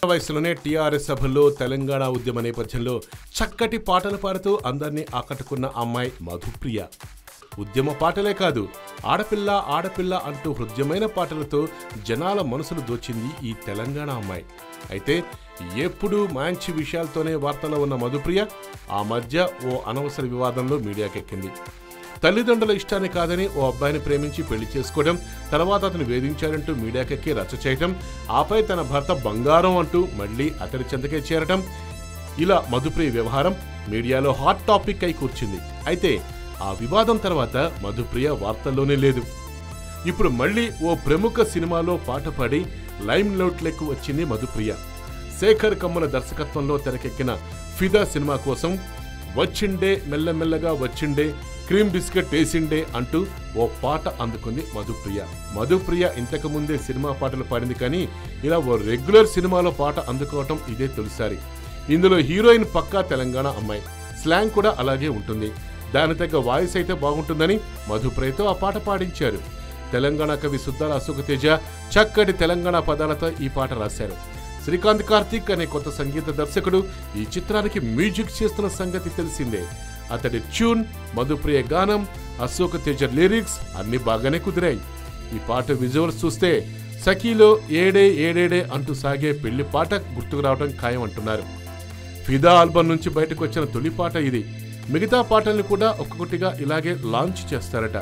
వయసులోనే టీఆర్ఎస్ సభల్లో తెలంగాణ ఉద్యమ నేపథ్యంలో చక్కటి పాటలు పాడుతూ అందరినీ ఆకట్టుకున్న అమ్మాయి మధుప్రియ. ఉద్యమ పాటలే కాదు, ఆడపిల్ల ఆడపిల్ల అంటూ హృద్యమైన పాటలతో జనాల మనసులు దోచింది ఈ తెలంగాణ అమ్మాయి. అయితే ఎప్పుడూ మంచి విషయాలతోనే వార్తలో ఉన్న మధుప్రియ ఆ మధ్య ఓ అనవసర వివాదంలో మీడియాకెక్కింది. తల్లిదండ్రుల ఇష్టాన్ని కాదని ఓ అబ్బాయిని ప్రేమించి పెళ్లి చేసుకోవడం, తర్వాత అతను వేధించారంటూ మీడియాకెక్కి రచ్చ చేయటం, ఆపై తన భర్త బంగారం అంటూ మళ్లీ అతడి చెంతకే చేరటం, ఇలా మధుప్రియ వ్యవహారం మీడియాలో హాట్ టాపిక్ అయి కూర్చుంది. అయితే ఆ వివాదం తర్వాత మధుప్రియ వార్తల్లోనే లేదు. ఇప్పుడు మళ్లీ ఓ ప్రముఖ సినిమాలో పాట పాడి లైమ్ లైట్లోకి వచ్చింది మధుప్రియ. శేఖర్ కమ్ముల దర్శకత్వంలో తెరకెక్కిన ఫిదా సినిమా కోసం వచ్చిండే మెల్లమెల్లగా వచ్చిండే క్రీమ్ బిస్కెట్ వేసిండే అంటూ ఓ పాట అందుకుంది మధుప్రియ. మధుప్రియ ఇంతకు ముందే సినిమా పాటలు పాడింది, కానీ ఇలా ఓ రెగ్యులర్ సినిమాలో పాట అందుకోవటం ఇదే తొలిసారి. ఇందులో హీరోయిన్ పక్కా తెలంగాణ అమ్మాయి, స్లాంగ్ కూడా అలాగే ఉంటుంది. దాని తగ్గ వాయిస్ అయితే బాగుంటుందని మధుప్రియతో ఆ పాట పాడించారు. తెలంగాణ కవి సుద్దాల అశోక్ తేజ చక్కటి తెలంగాణ పదాలతో ఈ పాట రాశారు. శ్రీకాంత్ కార్తిక్ అనే కొత్త సంగీత దర్శకుడు ఈ చిత్రానికి మ్యూజిక్ చేస్తున్న సంగతి తెలిసిందే. అతడి ట్యూన్, మధుప్రియ గానం, అశోక్ తేజ లిరిక్స్ అన్ని బాగానే కుదిరాయి. ఈ పాట విజువల్స్ చూస్తే సఖీలో ఏడే ఏడేడే అంటూ సాగే పెళ్లి పాట గుర్తుకు రావడం ఖాయం అంటున్నారు. ఫిదా ఆల్బమ్ నుంచి బయటకు వచ్చిన తొలి పాట ఇది. మిగతా పాటల్ని కూడా ఒక్కొక్కటిగా ఇలాగే లాంచ్ చేస్తారట.